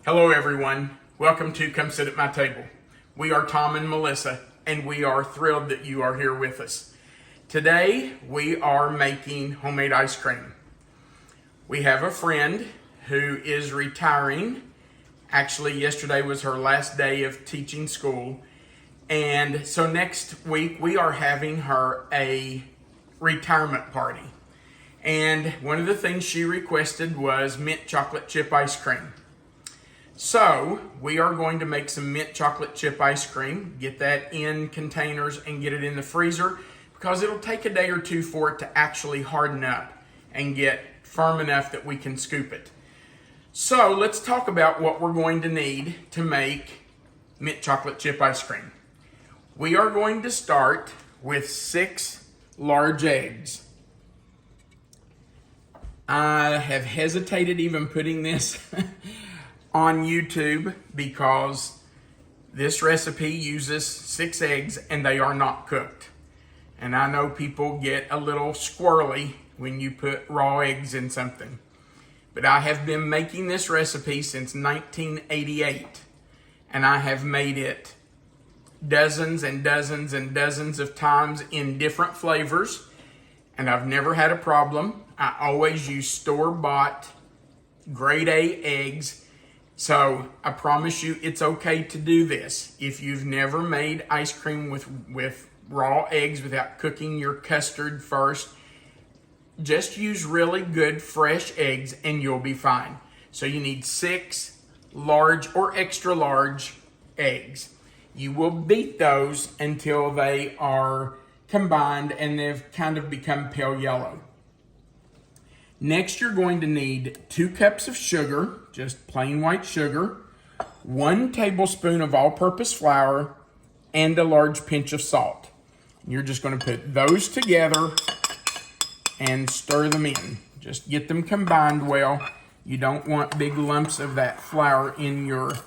Hello everyone, welcome to Come Sit at My Table. We are Tom and Melissa, and we are thrilled that you are here with us. Today we are making homemade ice cream. We have a friend who is retiring. Actually, yesterday was her last day of teaching school, and so next week we are having her a retirement party. And one of the things she requested was mint chocolate chip ice cream. So we are going to make some mint chocolate chip ice cream, get that in containers and get it in the freezer because it'll take a day or two for it to actually harden up and get firm enough that we can scoop it. So let's talk about what we're going to need to make mint chocolate chip ice cream. We are going to start with 6 large eggs. I have hesitated even putting this on YouTube because this recipe uses 6 eggs and they are not cooked. And I know people get a little squirrely when you put raw eggs in something. But I have been making this recipe since 1988, and I have made it dozens and dozens and dozens of times in different flavors, and I've never had a problem. I always use store-bought grade A eggs. So I promise you it's okay to do this. If you've never made ice cream with raw eggs without cooking your custard first, just use really good fresh eggs and you'll be fine. So you need 6 large or extra large eggs. You will beat those until they are combined and they've kind of become pale yellow. Next, you're going to need 2 cups of sugar, just plain white sugar, 1 tablespoon of all-purpose flour, and a large pinch of salt. You're just going to put those together and stir them in. Just get them combined well. You don't want big lumps of that flour in your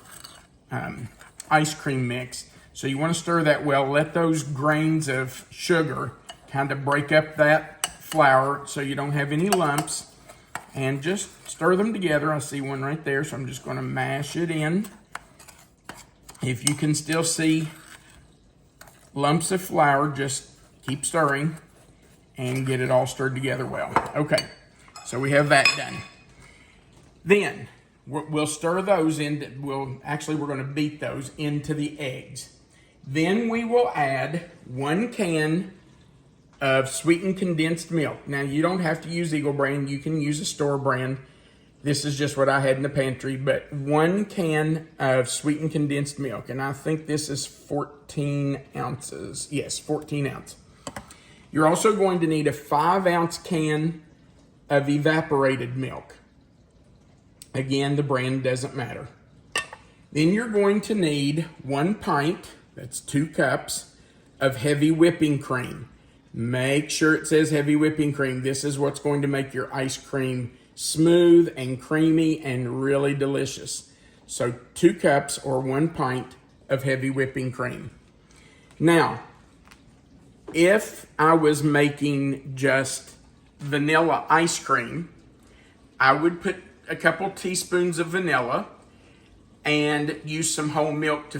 ice cream mix. So you want to stir that well. Let those grains of sugar kind of break up that flour so you don't have any lumps, and just stir them together. I see one right there, so I'm just going to mash it in. If you can still see lumps of flour, just keep stirring and get it all stirred together well. Okay, so we have that done. Then we'll stir those in. We're going to beat those into the eggs. Then we will add 1 can of sweetened condensed milk. Now, you don't have to use Eagle brand. You can use a store brand. This is just what I had in the pantry, but 1 can of sweetened condensed milk, and I think this is 14 ounces. Yes, 14 ounce. You're also going to need a 5-ounce can of evaporated milk. Again, the brand doesn't matter. Then you're going to need 1 pint, that's 2 cups, of heavy whipping cream. Make sure it says heavy whipping cream. This is what's going to make your ice cream smooth and creamy and really delicious. So 2 cups or 1 pint of heavy whipping cream. Now, if I was making just vanilla ice cream, I would put a couple teaspoons of vanilla and use some whole milk to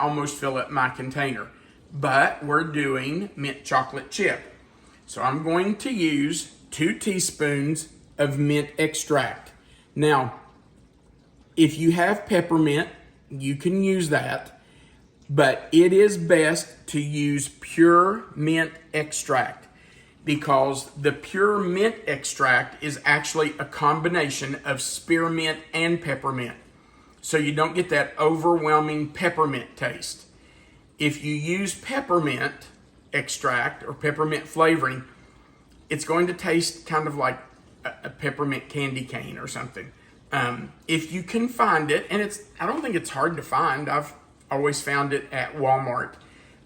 almost fill up my container. But we're doing mint chocolate chip. So I'm going to use 2 teaspoons of mint extract. Now, if you have peppermint, you can use that, but it is best to use pure mint extract because the pure mint extract is actually a combination of spearmint and peppermint. So you don't get that overwhelming peppermint taste. If you use peppermint extract or peppermint flavoring, it's going to taste kind of like a peppermint candy cane or something. If you can find it, and I don't think it's hard to find. I've always found it at Walmart.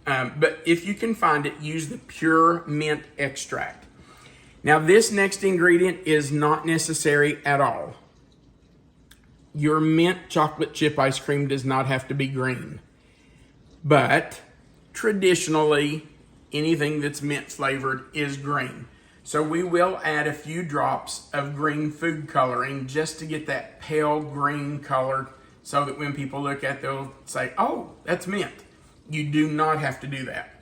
But if you can find it, use the pure mint extract. Now, this next ingredient is not necessary at all. Your mint chocolate chip ice cream does not have to be green. But traditionally, anything that's mint flavored is green. So we will add a few drops of green food coloring just to get that pale green color so that when people look at it, they'll say, oh, that's mint. You do not have to do that.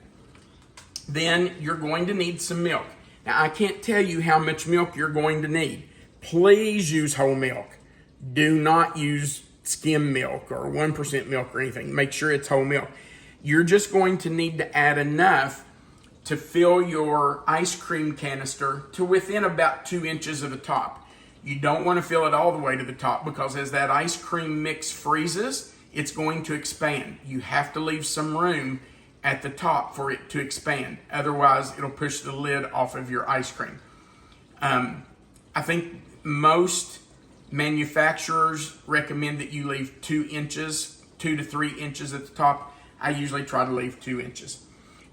Then you're going to need some milk. Now, I can't tell you how much milk you're going to need. Please use whole milk. Do not use skim milk or 1% milk or anything. Make sure it's whole milk. You're just going to need to add enough to fill your ice cream canister to within about 2 inches of the top. You don't want to fill it all the way to the top, because as that ice cream mix freezes, it's going to expand. You have to leave some room at the top for it to expand. Otherwise, it'll push the lid off of your ice cream. I think most manufacturers recommend that you leave 2 to 3 inches at the top. I usually try to leave 2 inches.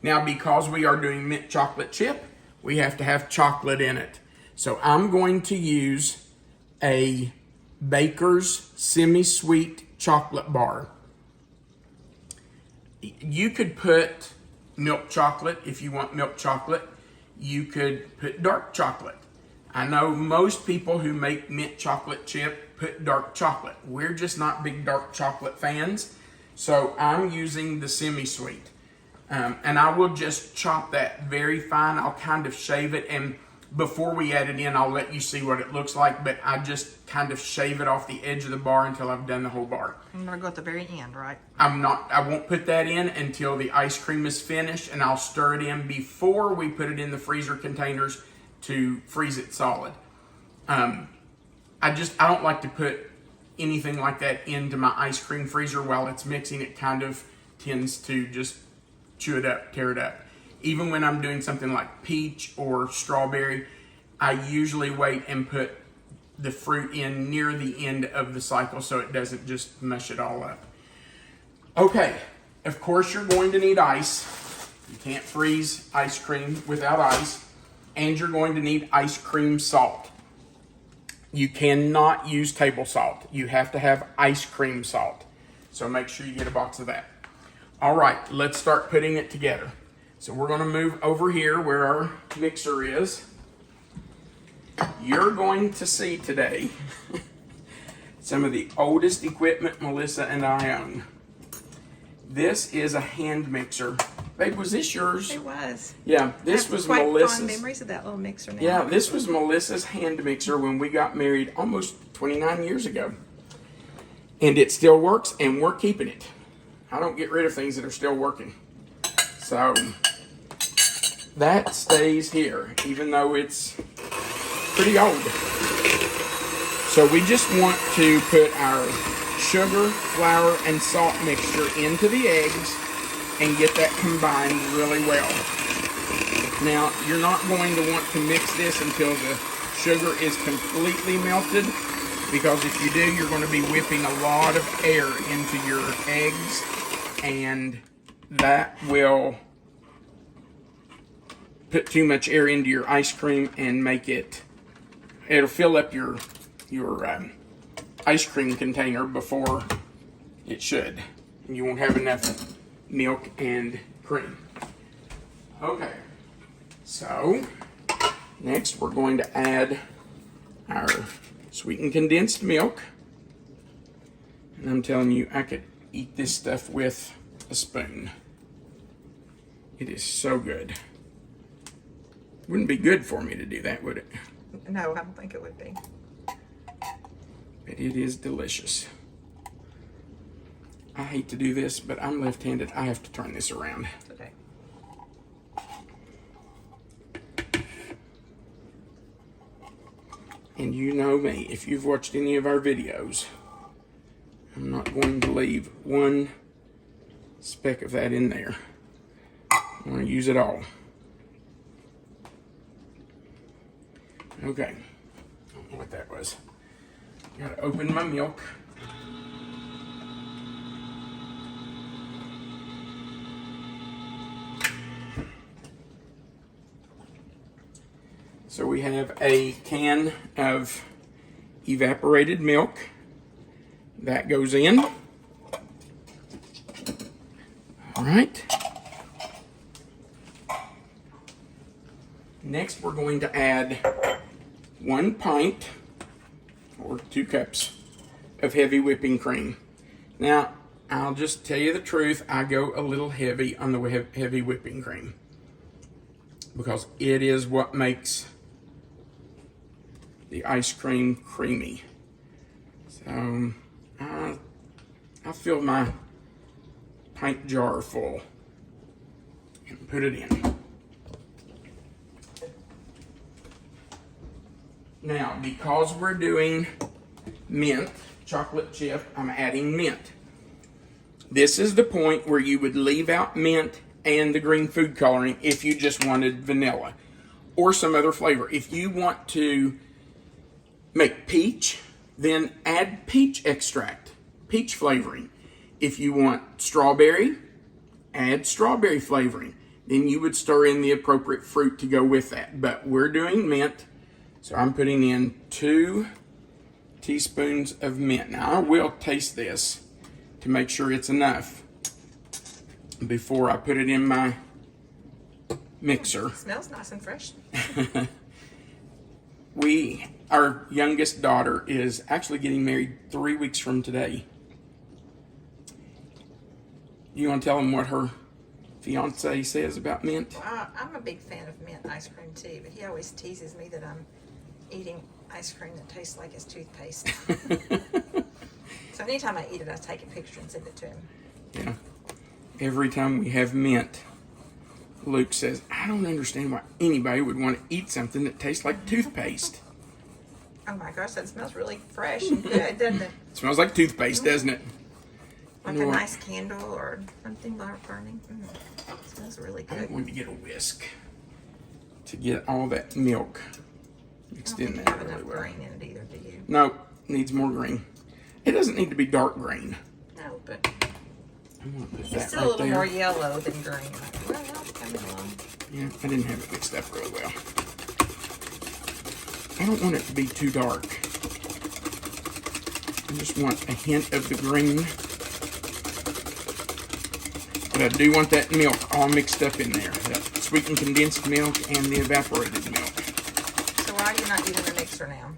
Now, because we are doing mint chocolate chip, we have to have chocolate in it. So I'm going to use a Baker's semi-sweet chocolate bar. You could put milk chocolate if you want milk chocolate. You could put dark chocolate. I know most people who make mint chocolate chip put dark chocolate. We're just not big dark chocolate fans. So I'm using the semi-sweet. And I will just chop that very fine. I'll kind of shave it, and before we add it in, I'll let you see what it looks like, but I just kind of shave it off the edge of the bar until I've done the whole bar. I'm gonna go at the very end, right? I won't put that in until the ice cream is finished, and I'll stir it in before we put it in the freezer containers to freeze it solid. I don't like to put anything like that into my ice cream freezer while it's mixing. It kind of tends to just chew it up, tear it up. Even when I'm doing something like peach or strawberry, I usually wait and put the fruit in near the end of the cycle so it doesn't just mush it all up. Okay, of course you're going to need ice. You can't freeze ice cream without ice. And you're going to need ice cream salt. You cannot use table salt. You have to have ice cream salt. So make sure you get a box of that. All right, let's start putting it together. So we're going to move over here where our mixer is. You're going to see today some of the oldest equipment Melissa and I own. This is a hand mixer. Babe, was this yours? It was. Yeah, this was quite Melissa's. Fond memories of that little mixer now. Yeah, this was Melissa's hand mixer when we got married almost 29 years ago. And it still works, and we're keeping it. I don't get rid of things that are still working. So that stays here, even though it's pretty old. So we just want to put our sugar, flour, and salt mixture into the eggs and get that combined really well. Now, you're not going to want to mix this until the sugar is completely melted, because if you do, you're going to be whipping a lot of air into your eggs, and that will put too much air into your ice cream and make it'll fill up your ice cream container before it should. And you won't have enough milk and cream. Okay, so next we're going to add our sweetened condensed milk. And I'm telling you, I could eat this stuff with a spoon. It is so good. Wouldn't be good for me to do that, would it? No, I don't think it would be. But it is delicious. I hate to do this, but I'm left-handed. I have to turn this around. Okay. And you know me, if you've watched any of our videos, I'm not going to leave one speck of that in there. I want to use it all. Okay. I don't know what that was. Gotta open my milk. So we have a can of evaporated milk. That goes in. All right. Next, we're going to add 1 pint or 2 cups of heavy whipping cream. Now, I'll just tell you the truth. I go a little heavy on the heavy whipping cream because it is what makes the ice cream creamy. So, I fill my pint jar full and put it in. Now, because we're doing mint, chocolate chip, I'm adding mint. This is the point where you would leave out mint and the green food coloring if you just wanted vanilla or some other flavor. If you want to make peach, then add peach extract, peach flavoring. If you want strawberry, add strawberry flavoring. Then you would stir in the appropriate fruit to go with that. But we're doing mint, so I'm putting in 2 teaspoons of mint. Now I will taste this to make sure it's enough before I put it in my mixer. It smells nice and fresh. Our youngest daughter is actually getting married 3 weeks from today. You want to tell them what her fiance says about mint? Well, I'm a big fan of mint ice cream too, but he always teases me that I'm eating ice cream that tastes like his toothpaste. So anytime I eat it, I take a picture and send it to him. Yeah. Every time we have mint, Luke says, I don't understand why anybody would want to eat something that tastes like toothpaste. Oh my gosh, that smells really fresh and good, doesn't it? It smells like toothpaste, doesn't it? Like You know a what? nice candle or something burning. It smells really I'm good. going to get a whisk to get all that milk I mixed don't in think there you have really enough well. green in it either, do you? No, needs more green. It doesn't need to be dark green. No, but I'm going to put it's that still a right little there. more yellow than green. Well, that's coming along. Yeah, I didn't have it mixed up really well. I don't want it to be too dark. I just want a hint of the green. But I do want that milk all mixed up in there. That sweetened condensed milk and the evaporated milk. So why are you not using the mixer now?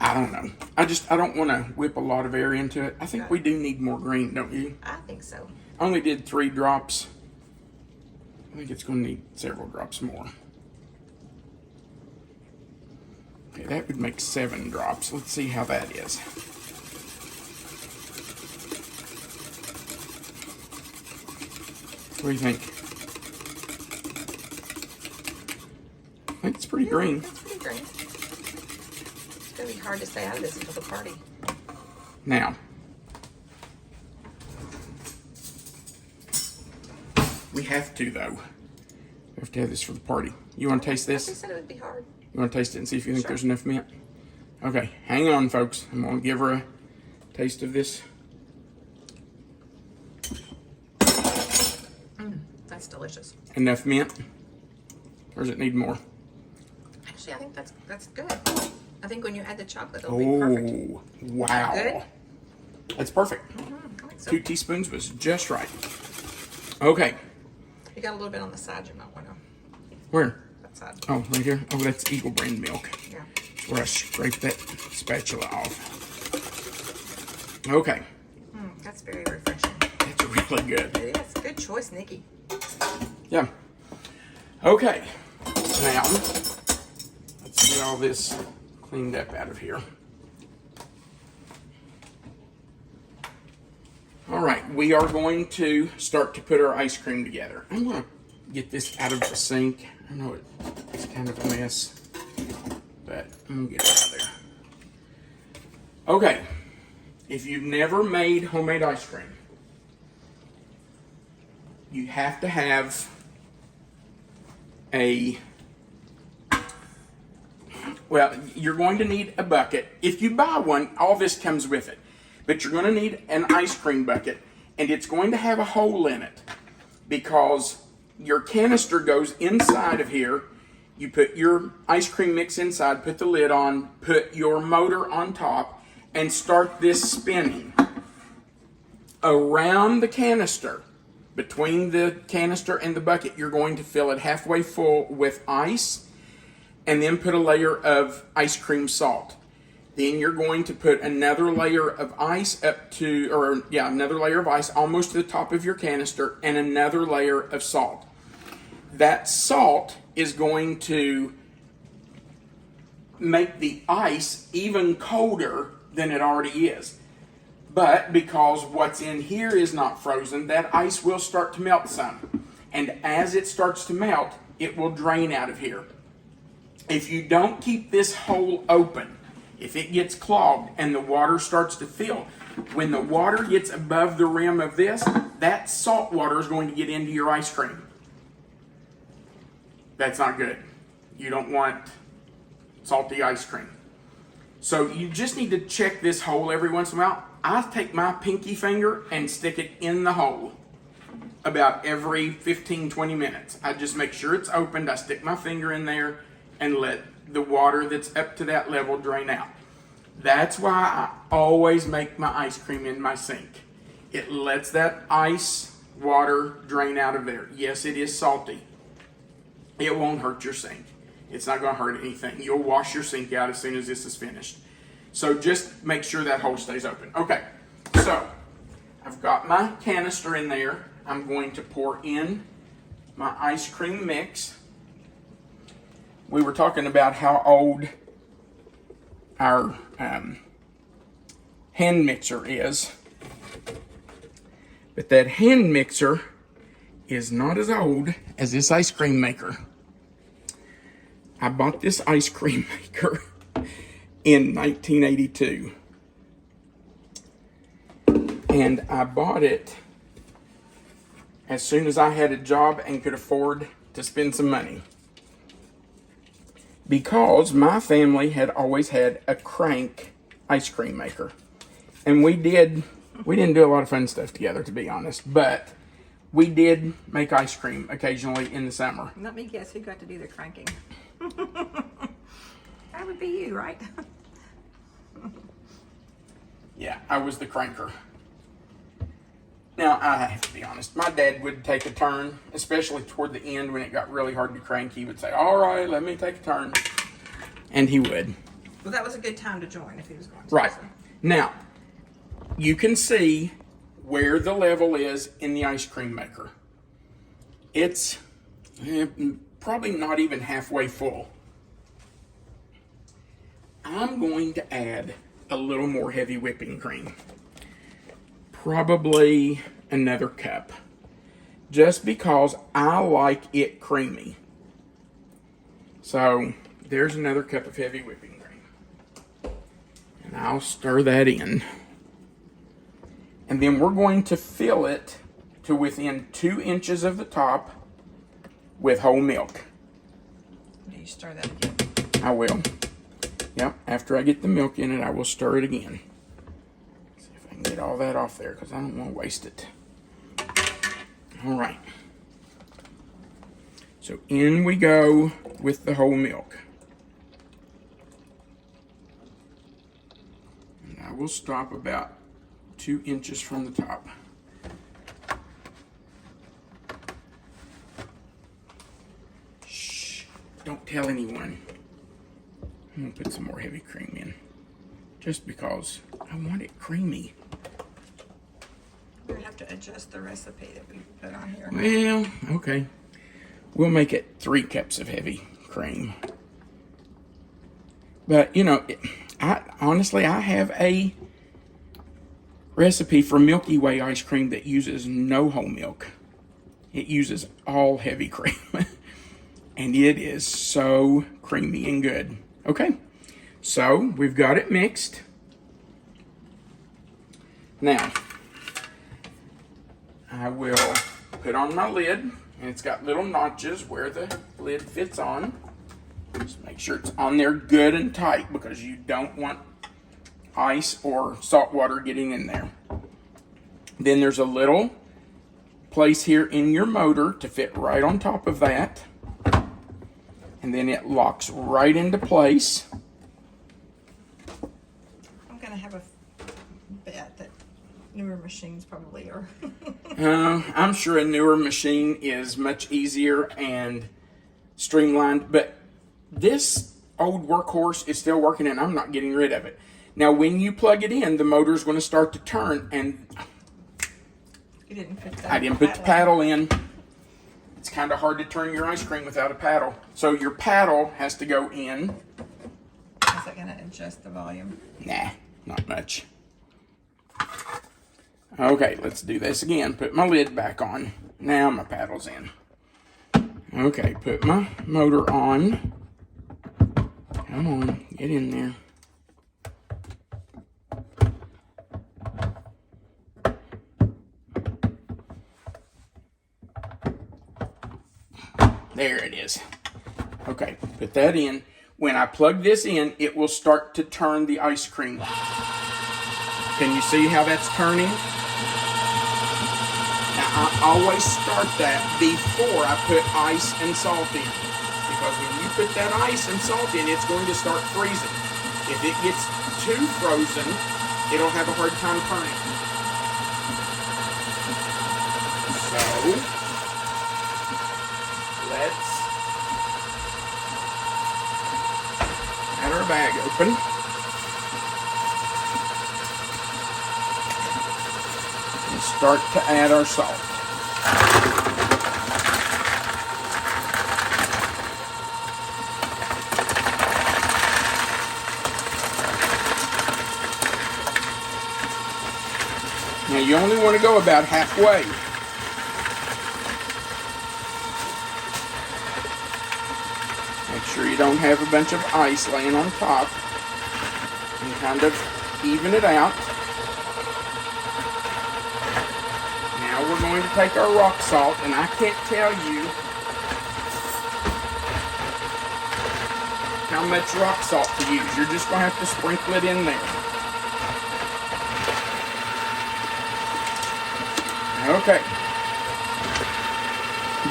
I don't know. I don't want to whip a lot of air into it. I think we do need more green, don't you? I think so. I only did 3 drops. I think it's going to need several drops more. Okay, that would make 7 drops. Let's see how that is. What do you think? I think it's pretty green. It's pretty green. It's going to be hard to stay out of this until the party. Now, we have to, though. We have to have this for the party. You want to taste I this? said it would be hard. You want to taste it and see if you think Sure. there's enough mint? Okay, hang on, folks. I'm going to give her a taste of this. That's delicious. Enough mint? Or does it need more? Actually, I think that's good. I think when you add the chocolate, it'll be perfect. Oh, wow. Good? That's perfect. I think so. 2 teaspoons was just right. Okay. You got a little bit on the side you might want to. Where? That side. Oh, right here. Oh, that's Eagle brand milk. Yeah. Where I scrape that spatula off. Okay. That's very refreshing. That's really good. It is. Good choice, Nikki. Yeah. Okay. Now, let's get all this cleaned up out of here. All right, we are going to start to put our ice cream together. I'm going to get this out of the sink. I know it's kind of a mess, but I'm going to get it out of there. Okay, if you've never made homemade ice cream, you have to have you're going to need a bucket. If you buy one, all this comes with it. But you're going to need an ice cream bucket, and it's going to have a hole in it because your canister goes inside of here. You put your ice cream mix inside, put the lid on, put your motor on top, and start this spinning around the canister. Between the canister and the bucket, you're going to fill it halfway full with ice and then put a layer of ice cream salt. Then you're going to put another layer of ice another layer of ice almost to the top of your canister, and another layer of salt. That salt is going to make the ice even colder than it already is. But because what's in here is not frozen, that ice will start to melt some. And as it starts to melt, it will drain out of here. If you don't keep this hole open, if it gets clogged and the water starts to fill, when the water gets above the rim of this, that salt water is going to get into your ice cream. That's not good. You don't want salty ice cream. So you just need to check this hole every once in a while. I take my pinky finger and stick it in the hole about every 15-20 minutes. I just make sure it's opened. I stick my finger in there and let the water that's up to that level drain out. That's why I always make my ice cream in my sink. It lets that ice water drain out of there. Yes, it is salty. It won't hurt your sink. It's not going to hurt anything. You'll wash your sink out as soon as this is finished. So just make sure that hole stays open. Okay, so I've got my canister in there. I'm going to pour in my ice cream mix. We were talking about how old our hand mixer is. But that hand mixer is not as old as this ice cream maker. I bought this ice cream maker in 1982. And I bought it as soon as I had a job and could afford to spend some money. Because my family had always had a crank ice cream maker. And we didn't do a lot of fun stuff together, to be honest, but we did make ice cream occasionally in the summer. Let me guess who got to do the cranking. That would be you, right? Yeah, I was the cranker. Now, I have to be honest, my dad would take a turn, especially toward the end when it got really hard to crank. He would say, all right, let me take a turn. And he would. Well, that was a good time to join if he was going to. Right. Now, you can see where the level is in the ice cream maker. It's probably not even halfway full. I'm going to add a little more heavy whipping cream. Probably another cup. Just because I like it creamy. So, there's another cup of heavy whipping cream. And I'll stir that in. And then we're going to fill it to within 2 inches of the top with whole milk. Do you stir that again? I will. Yep, after I get the milk in it, I will stir it again. See if I can get all that off there, because I don't want to waste it. All right. So in we go with the whole milk. And I will stop about 2 inches from the top. Shh, don't tell anyone. I'm going to put some more heavy cream in. Just because I want it creamy. We're going to have to adjust the recipe that we put on here. Well, okay. We'll make it 3 cups of heavy cream. But, you know, honestly, I have a recipe for Milky Way ice cream that uses no whole milk. It uses all heavy cream. And it is so creamy and good. Okay, so we've got it mixed. Now, I will put on my lid, and it's got little notches where the lid fits on. Just make sure it's on there good and tight, because you don't want ice or salt water getting in there. Then there's a little place here in your motor to fit right on top of that. And then it locks right into place. I'm going to have a bet that newer machines probably are. I'm sure a newer machine is much easier and streamlined, but this old workhorse is still working and I'm not getting rid of it. Now when you plug it in, the motor is going to start to turn, and You didn't put that I didn't put the paddle in. It's kind of hard to turn your ice cream without a paddle. So your paddle has to go in. Is that going to adjust the volume? Nah, not much. Okay, let's do this again. Put my lid back on. Now my paddle's in. Okay, put my motor on. Come on, get in there. There it is. Okay, put that in. When I plug this in, it will start to turn the ice cream. Can you see how that's turning? Now, I always start that before I put ice and salt in. Because when you put that ice and salt in, it's going to start freezing. If it gets too frozen, it'll have a hard time turning. So, let's add our bag open. And start to add our salt. Now you only want to go about halfway. Make sure you don't have a bunch of ice laying on top. And kind of even it out. Now we're going to take our rock salt, and I can't tell you how much rock salt to use. You're just going to have to sprinkle it in there. Okay.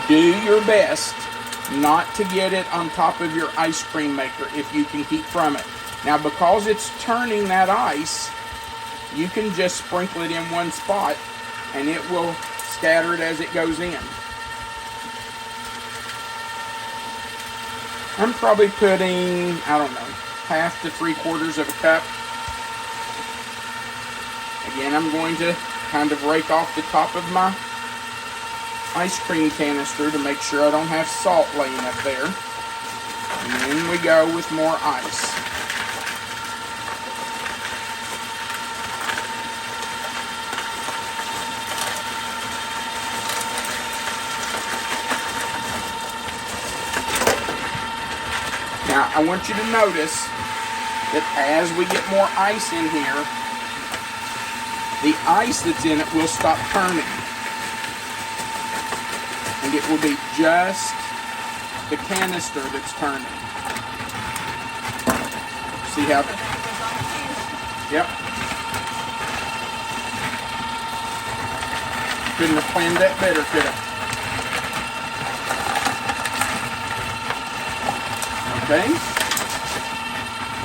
Do your best not to get it on top of your ice cream maker if you can keep from it. Now, because it's turning that ice, you can just sprinkle it in one spot and it will scatter it as it goes in. I'm probably putting, I don't know, 1/2 to 3/4 of a cup. Again, I'm going to kind of rake off the top of my ice cream canister to make sure I don't have salt laying up there. And then we go with more ice. Now, I want you to notice that as we get more ice in here, the ice that's in it will stop turning. And it will be just the canister that's turning. See how? Yep. Couldn't have planned that better, could I? Okay.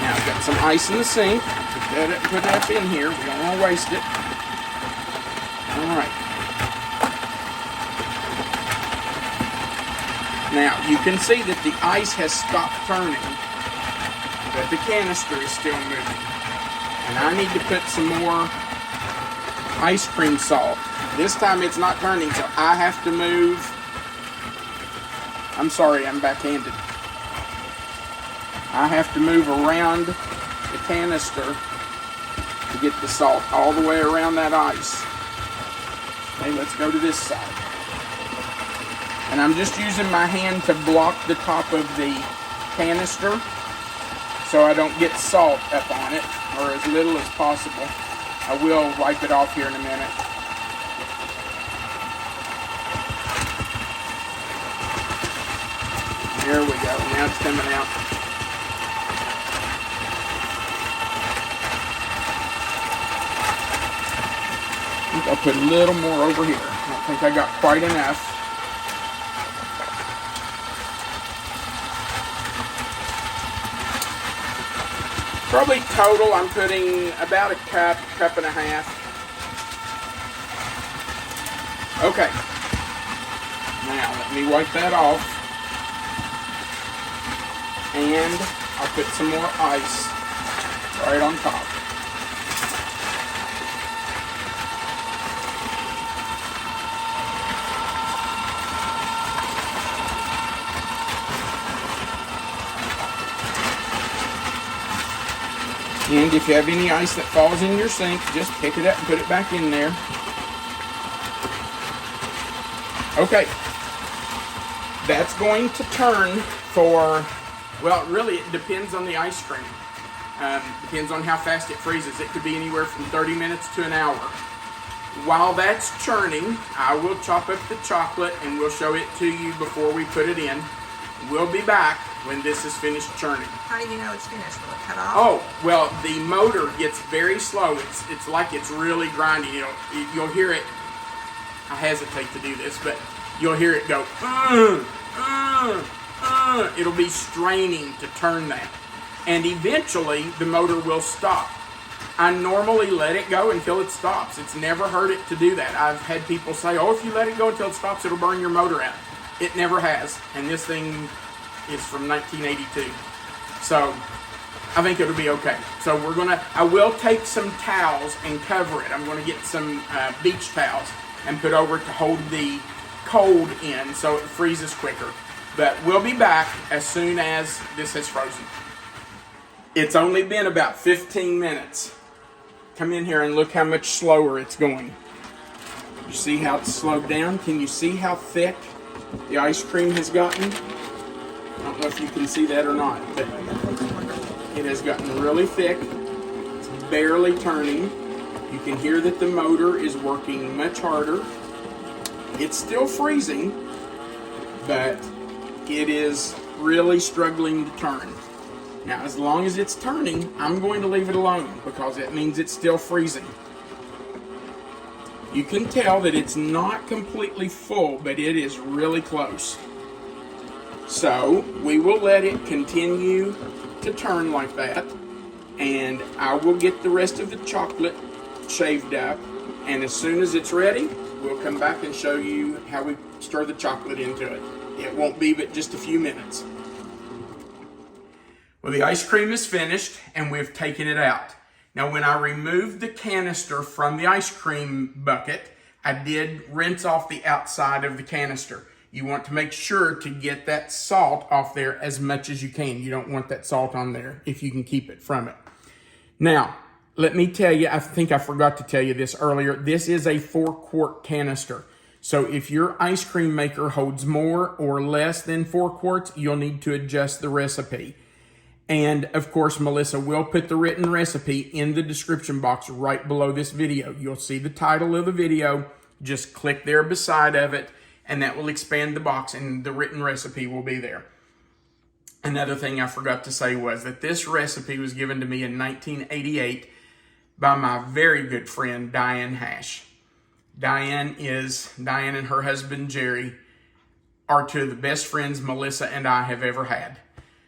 Now I've got some ice in the sink. Put that up in here. We don't want to waste it. Alright. Now, you can see that the ice has stopped turning, but the canister is still moving. And I need to put some more ice cream salt. This time it's not turning, so I have to move. I'm sorry, I'm backhanded. I have to move around the canister to get the salt all the way around that ice. Okay, let's go to this side. And I'm just using my hand to block the top of the canister so I don't get salt up on it, or as little as possible. I will wipe it off here in a minute. There we go. Now it's coming out. I think I'll put a little more over here. I don't think I got quite enough. Probably total, I'm putting about a cup, cup and a half. Okay. Now, let me wipe that off. And I'll put some more ice right on top. And if you have any ice that falls in your sink, just pick it up and put it back in there. Okay, that's going to turn for, well, really it depends on the ice cream. Depends on how fast it freezes. It could be anywhere from 30 minutes to an hour. While that's churning, I will chop up the chocolate and we'll show it to you before we put it in. We'll be back when this is finished churning. How do you know it's finished? Will it cut off? Oh, well, the motor gets very slow. It's like it's really grinding. You'll hear it. I hesitate to do this, but you'll hear it go, it'll be straining to turn that. And eventually, the motor will stop. I normally let it go until it stops. It's never hurt it to do that. I've had people say, oh, if you let it go until it stops, it'll burn your motor out. It never has. And this thing is from 1982. So, I think it'll be okay. So I will take some towels and cover it. I'm gonna get some beach towels and put over it to hold the cold in so it freezes quicker. But we'll be back as soon as this has frozen. It's only been about 15 minutes. Come in here and look how much slower it's going. You see how it's slowed down? Can you see how thick the ice cream has gotten? I don't know if you can see that or not, but it has gotten really thick. It's barely turning. You can hear that the motor is working much harder. It's still freezing, but it is really struggling to turn. Now, as long as it's turning, I'm going to leave it alone because it means it's still freezing. You can tell that it's not completely full, but it is really close. So, we will let it continue to turn like that, and I will get the rest of the chocolate shaved up, and as soon as it's ready, we'll come back and show you how we stir the chocolate into it. It won't be but just a few minutes. Well, the ice cream is finished and we've taken it out. Now, when I removed the canister from the ice cream bucket, I did rinse off the outside of the canister. You want to make sure to get that salt off there as much as you can. You don't want that salt on there if you can keep it from it. Now, let me tell you, I think I forgot to tell you this earlier. This is a 4-quart canister. So if your ice cream maker holds more or less than 4 quarts, you'll need to adjust the recipe. And of course, Melissa will put the written recipe in the description box right below this video. You'll see the title of the video. Just click there beside of it, and that will expand the box, and the written recipe will be there. Another thing I forgot to say was that this recipe was given to me in 1988 by my very good friend, Diane Hash. Diane and her husband, Jerry, are two of the best friends Melissa and I have ever had.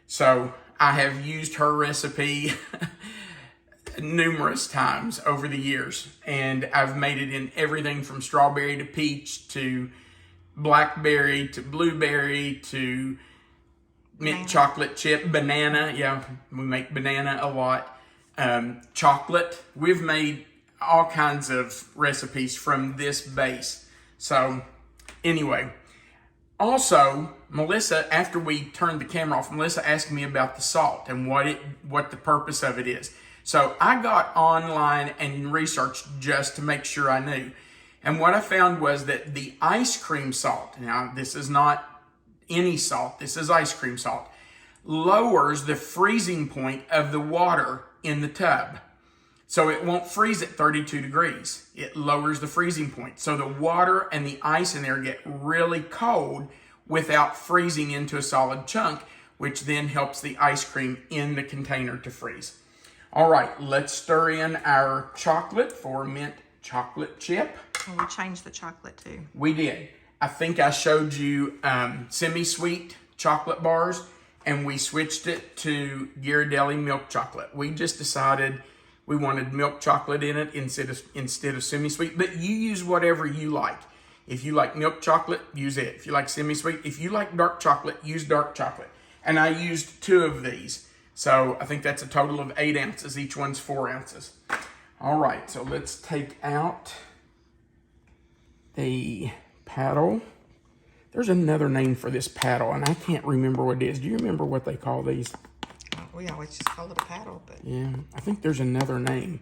So I have used her recipe numerous times over the years, and I've made it in everything from strawberry to peach to blackberry to blueberry to mint chocolate chip, banana. Yeah, we make banana a lot. Chocolate. We've made all kinds of recipes from this base. So anyway, also, Melissa, after we turned the camera off, Melissa asked me about the salt and what the purpose of it is. So I got online and researched just to make sure I knew. And what I found was that the ice cream salt, now this is not any salt, this is ice cream salt, lowers the freezing point of the water in the tub. So it won't freeze at 32 degrees. It lowers the freezing point. So the water and the ice in there get really cold without freezing into a solid chunk, which then helps the ice cream in the container to freeze. All right, let's stir in our chocolate for mint chocolate chip. And we changed the chocolate too. We did. I think I showed you semi-sweet chocolate bars, and we switched it to Ghirardelli milk chocolate. We just decided we wanted milk chocolate in it instead of semi-sweet, but you use whatever you like. If you like milk chocolate, use it. If you like semi-sweet, if you like dark chocolate, use dark chocolate. And I used 2 of these. So I think that's a total of 8 ounces. Each one's 4 ounces. All right, so let's take out the paddle. There's another name for this paddle, and I can't remember what it is. Do you remember what they call these? We always just call it a paddle, but Yeah, I think there's another name.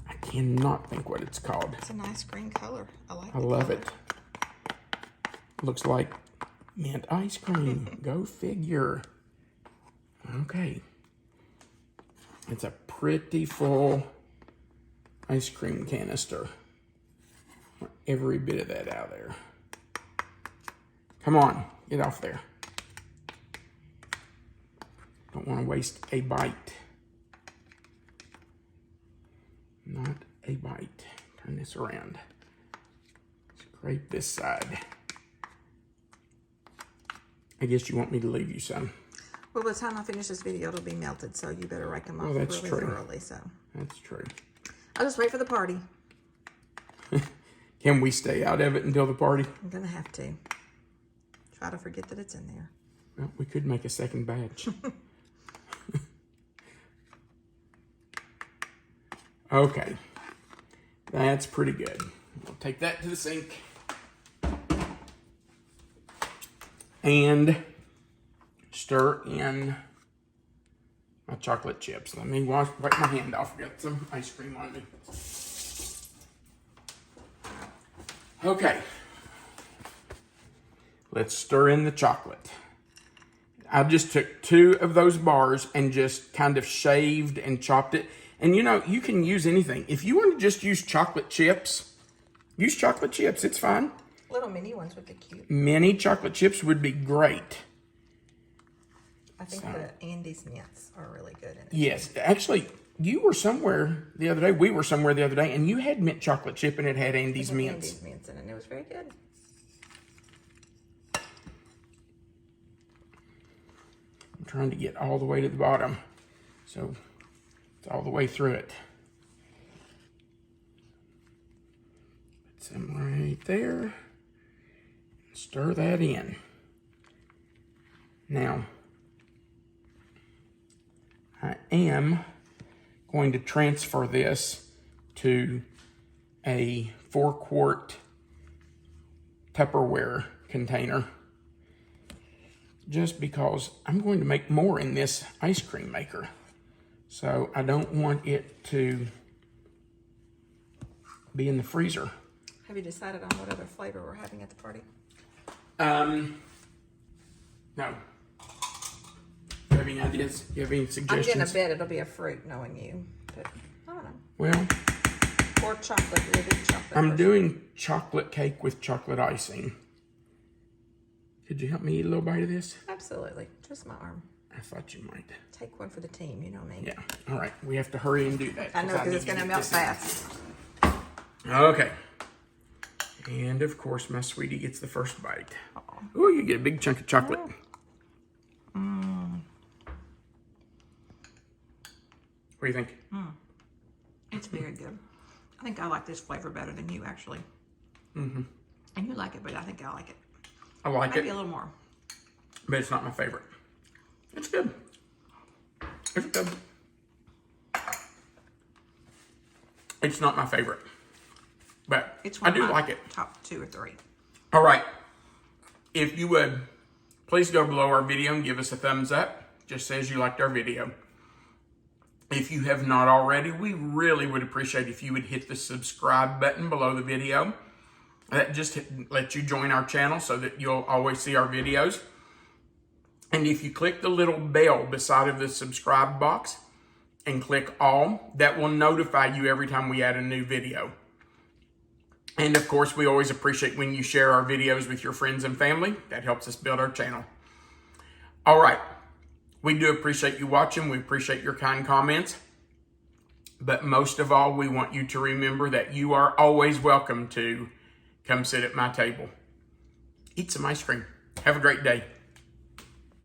I cannot think what it's called. it's a nice green color. I like it. I love it. Looks like mint ice cream. Go figure. Okay. It's a pretty full ice cream canister. Want every bit of that out of there. Come on, get off there. Don't want to waste a bite. Not a bite. Turn this around. Scrape this side. I guess you want me to leave you some. Well, by the time I finish this video, it'll be melted, so you better rake them off that's really true. thoroughly. So That's true. I'll just wait for the party. Can we stay out of it until the party? I'm gonna have to try to forget that it's in there. Well, we could make a second batch. Okay. That's pretty good. We'll take that to the sink. And stir in my chocolate chips. Let me wipe my hand off. Got some ice cream on me. Okay. Let's stir in the chocolate. I just took 2 of those bars and just kind of shaved and chopped it. And you know, you can use anything. If you want to just use chocolate chips, use chocolate chips. It's fine. Little mini ones would be cute. Mini chocolate chips would be great. I think the Andes mints are really good in it. Yes. Actually, you were somewhere the other day. We were somewhere the other day, and you had mint chocolate chip, and it had Andes mints. Andes mints in it, and it was very good. I'm trying to get all the way to the bottom. So it's all the way through it. Put some right there. Stir that in. Now, I am going to transfer this to a 4-quart Tupperware container, just because I'm going to make more in this ice cream maker. So I don't want it to be in the freezer. Have you decided on what other flavor we're having at the party? No. You have any ideas? You have any suggestions? I'm getting a bet it'll be a fruit, knowing you. But I don't know. Well, Or chocolate, livid chocolate. I'm doing chocolate cake with chocolate icing. Could you help me eat a little bite of this? Absolutely. Twist my arm. I thought you might. Take one for the team, you know me. Yeah. All right. We have to hurry and do that. I know, because it's going to melt fast. Okay. And of course, my sweetie gets the first bite. Oh, you get a big chunk of chocolate. What do you think? It's very good. I think I like this flavor better than you, actually. And you like it, but I think I like it. I like Maybe it, a little more. but it's not my favorite. It's good. It's good. It's not my favorite, but It's I one do of my like it. top 2 or 3. All right. If you would, please go below our video and give us a thumbs up. Just says you liked our video. If you have not already, we really would appreciate if you would hit the subscribe button below the video. That just lets you join our channel so that you'll always see our videos. And if you click the little bell beside of the subscribe box and click all, that will notify you every time we add a new video. And of course, we always appreciate when you share our videos with your friends and family. That helps us build our channel. All right. We do appreciate you watching. We appreciate your kind comments. But most of all, we want you to remember that you are always welcome to come sit at my table. Eat some ice cream. Have a great day.